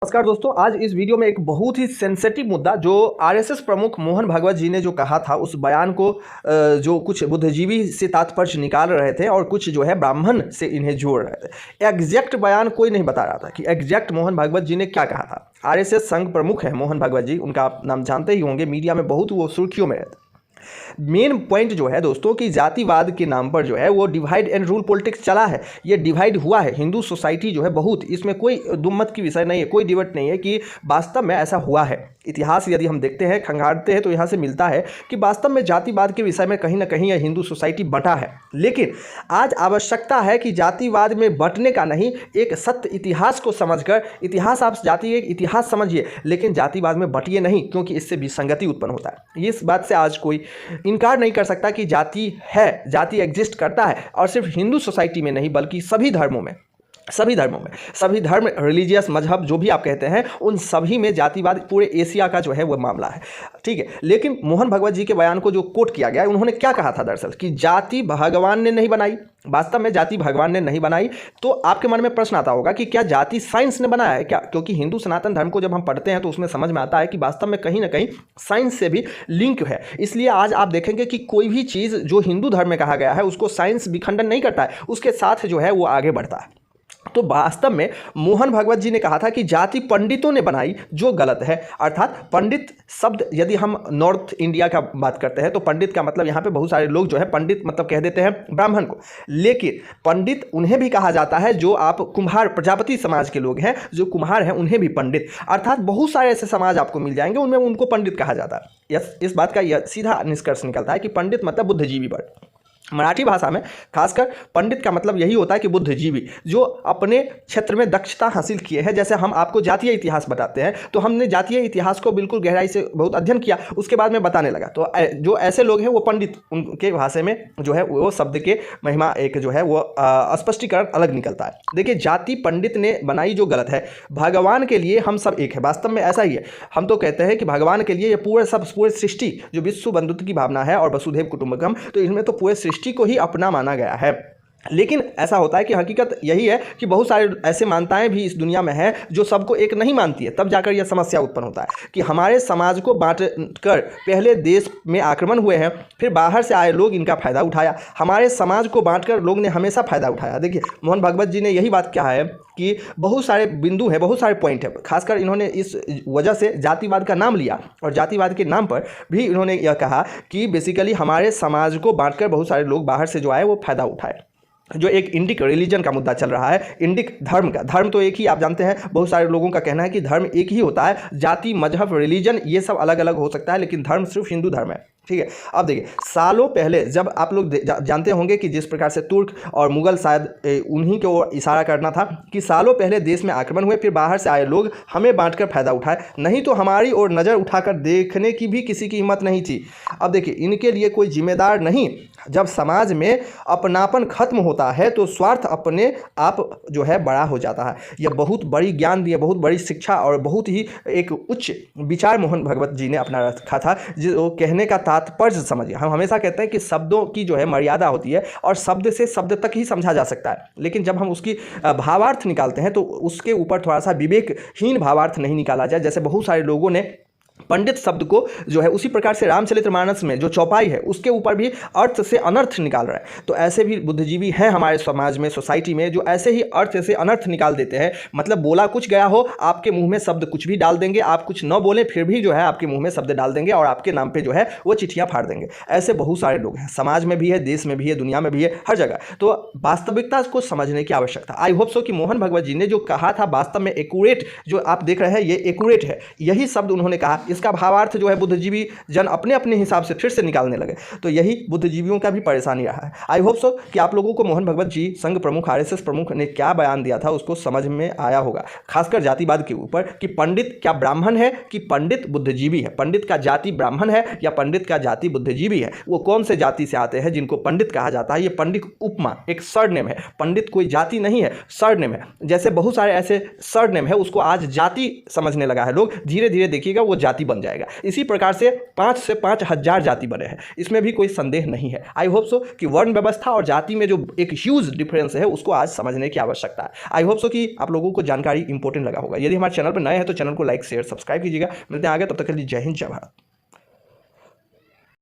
नमस्कार दोस्तों, आज इस वीडियो में एक बहुत ही सेंसिटिव मुद्दा जो आरएसएस प्रमुख मोहन भागवत जी ने जो कहा था उस बयान को जो कुछ बुद्धिजीवी से तात्पर्य निकाल रहे थे और कुछ जो है ब्राह्मण से इन्हें जोड़ रहे थे। एग्जैक्ट बयान कोई नहीं बता रहा था कि एग्जैक्ट मोहन भागवत जी ने क्या कहा था। आरएसएस संघ प्रमुख है मोहन भागवत जी, उनका आप नाम जानते ही होंगे, मीडिया में बहुत वो सुर्खियों में रहते। मेन पॉइंट जो है दोस्तों कि जातिवाद के नाम पर जो है वो डिवाइड एंड रूल पॉलिटिक्स चला है, ये डिवाइड हुआ है। हिंदू सोसाइटी जो है बहुत, इसमें कोई दुमत की विषय नहीं है, कोई डिबेट नहीं है कि वास्तव में ऐसा हुआ है। इतिहास यदि हम देखते हैं, खंगालते हैं तो यहाँ से मिलता है कि वास्तव में जातिवाद के विषय में कहीं ना कहीं यह हिंदू सोसाइटी बटा है। लेकिन आज आवश्यकता है कि जातिवाद में बंटने का नहीं, एक सत्य इतिहास को समझकर, इतिहास आप जातीय इतिहास समझिए लेकिन जातिवाद में बटिए नहीं, क्योंकि इससे विसंगति उत्पन्न होता है। इस बात से आज कोई इनकार नहीं कर सकता कि जाति है, जाति एग्जिस्ट करता है, और सिर्फ हिंदू सोसाइटी में नहीं बल्कि सभी धर्मों में, सभी धर्म, रिलीजियस मजहब जो भी आप कहते हैं, उन सभी में जातिवाद पूरे एशिया का जो है वो मामला है, ठीक है। लेकिन मोहन भागवत जी के बयान को जो कोट किया गया है, उन्होंने क्या कहा था दरअसल कि जाति भगवान ने नहीं बनाई। वास्तव में जाति भगवान ने नहीं बनाई। तो आपके मन में प्रश्न आता होगा कि क्या जाति साइंस ने बनाया है क्या? क्योंकि हिंदू सनातन धर्म को जब हम पढ़ते हैं तो उसमें समझ में आता है कि वास्तव में कहीं ना कहीं साइंस से भी लिंक है। इसलिए आज आप देखेंगे कि कोई भी चीज़ जो हिंदू धर्म में कहा गया है उसको साइंस विखंडन नहीं करता है, उसके साथ जो है वो आगे बढ़ता है। तो वास्तव में मोहन भागवत जी ने कहा था कि जाति पंडितों ने बनाई, जो गलत है। अर्थात पंडित शब्द, यदि हम नॉर्थ इंडिया का बात करते हैं तो पंडित का मतलब यहाँ पे बहुत सारे लोग जो है पंडित मतलब कह देते हैं ब्राह्मण को, लेकिन पंडित उन्हें भी कहा जाता है जो आप कुम्हार, प्रजापति समाज के लोग हैं जो कुम्हार हैं, उन्हें भी पंडित। अर्थात बहुत सारे ऐसे समाज आपको मिल जाएंगे उनमें उनको पंडित कहा जाता है। इस बात का यह सीधा निष्कर्ष निकलता है कि पंडित मतलब बुद्धिजीवी वर्ग। मराठी भाषा में खासकर पंडित का मतलब यही होता है कि बुद्धिजीवी जो अपने क्षेत्र में दक्षता हासिल किए हैं। जैसे हम आपको जातीय इतिहास बताते हैं तो हमने जातीय इतिहास को बिल्कुल गहराई से बहुत अध्ययन किया, उसके बाद में बताने लगा। तो जो ऐसे लोग हैं वो पंडित, उनके भाषा में जो है वो शब्द के महिमा एक जो है वो स्पष्टीकरण अलग निकलता है। देखिए, जाति पंडित ने बनाई जो गलत है। भगवान के लिए हम सब एक है, वास्तव में ऐसा ही है। हम तो कहते हैं कि भगवान के लिए ये पूरे सृष्टि जो विश्व बंधुत्व की भावना है और वसुधैव कुटुंबकम, तो इसमें तो पूरे सृष्टि को ही अपना माना गया है। लेकिन ऐसा होता है कि हकीकत यही है कि बहुत सारे ऐसे मान्यताएं भी इस दुनिया में है जो सबको एक नहीं मानती है। तब जाकर यह समस्या उत्पन्न होता है कि हमारे समाज को बांटकर पहले देश में आक्रमण हुए हैं, फिर बाहर से आए लोग इनका फ़ायदा उठाया। हमारे समाज को बांटकर लोग ने हमेशा फ़ायदा उठाया। देखिए, मोहन भागवत जी ने यही बात कहा है कि बहुत सारे बिंदु हैं, बहुत सारे पॉइंट है। खासकर इन्होंने इस वजह से जातिवाद का नाम लिया और जातिवाद के नाम पर भी इन्होंने यह कहा कि बेसिकली हमारे समाज को बांटकर बहुत सारे लोग बाहर से जो आए वो फ़ायदा उठाए। जो एक इंडिक रिलीजन का मुद्दा चल रहा है, इंडिक धर्म का, धर्म तो एक ही, आप जानते हैं बहुत सारे लोगों का कहना है कि धर्म एक ही होता है, जाति मजहब रिलीजन ये सब अलग अलग हो सकता है लेकिन धर्म सिर्फ हिंदू धर्म है, ठीक है। अब देखिए, सालों पहले जब आप लोग जानते होंगे कि जिस प्रकार से तुर्क और मुगल शायद उन्हीं को इशारा करना था कि सालों पहले देश में आक्रमण हुए, फिर बाहर से आए लोग हमें बांटकर फायदा उठाए, नहीं तो हमारी ओर नज़र उठाकर देखने की भी किसी की हिम्मत नहीं थी। अब देखिए, इनके लिए कोई जिम्मेदार नहीं। जब समाज में अपनापन खत्म होता है तो स्वार्थ अपने आप जो है बड़ा हो जाता है। यह बहुत बड़ी ज्ञान दी है, बहुत बड़ी शिक्षा और बहुत ही एक उच्च विचार मोहन भागवत जी ने अपना रखा था, जो कहने का तात्पर्य समझिए। हम हमेशा कहते हैं कि शब्दों की जो है मर्यादा होती है और शब्द से शब्द तक ही समझा जा सकता है, लेकिन जब हम उसकी भावार्थ निकालते हैं तो उसके ऊपर थोड़ा सा विवेकहीन भावार्थ नहीं निकाला जाए। जैसे बहुत सारे लोगों ने पंडित शब्द को जो है उसी प्रकार से रामचरितमानस में जो चौपाई है उसके ऊपर भी अर्थ से अनर्थ निकाल रहा है। तो ऐसे भी बुद्धिजीवी हैं हमारे समाज में, सोसाइटी में, जो ऐसे ही अर्थ से अनर्थ निकाल देते हैं। मतलब बोला कुछ गया हो, आपके मुंह में शब्द कुछ भी डाल देंगे, आप कुछ न बोलें फिर भी जो है आपके मुंह में शब्द डाल देंगे और आपके नाम पे जो है वो चिट्ठियां फाड़ देंगे। ऐसे बहुत सारे लोग हैं, समाज में भी है, देश में भी है, दुनिया में भी है, हर जगह। तो वास्तविकता को समझने की आवश्यकता। आई होप सो कि मोहन भागवत जी ने जो कहा था वास्तव में एक्यूरेट, जो आप देख रहे हैं ये एक्यूरेट है, यही शब्द उन्होंने कहा। इसका भावार्थ जो है बुद्धिजीवी जन अपने अपने हिसाब से फिर से निकालने लगे, तो यही बुद्धिजीवियों का भी परेशानी रहा है। आई होप सो कि आप लोगों को मोहन भागवत जी संघ प्रमुख, आरएसएस प्रमुख ने क्या बयान दिया था उसको समझ में आया होगा, खासकर जातिवाद के ऊपर कि पंडित क्या ब्राह्मण है कि पंडित बुद्धिजीवी है, पंडित का जाति ब्राह्मण है या पंडित का जाति बुद्धिजीवी है, वो कौन से जाति से आते हैं जिनको पंडित कहा जाता है। ये पंडित उपमा एक सरनेम है, पंडित कोई जाति नहीं है, सरनेम है। जैसे बहुत सारे ऐसे सरनेम है उसको आज जाति समझने लगा है लोग, धीरे धीरे देखिएगा वो जाति जाति बन जाएगा। इसी प्रकार से 5 से 5,000 जाति बने हैं, इसमें भी कोई संदेह नहीं है। आई होप सो कि वर्ण व्यवस्था और जाति में जो एक ह्यूज डिफरेंस है उसको आज समझने की आवश्यकता है। आई होप सो कि आप लोगों को जानकारी इंपॉर्टेंट लगा होगा। यदि हमारे चैनल पर नए हैं तो चैनल को लाइक शेयर सब्सक्राइब कीजिएगा। मिलते हैं आगे, तब तक के लिए जय हिंद जय भारत।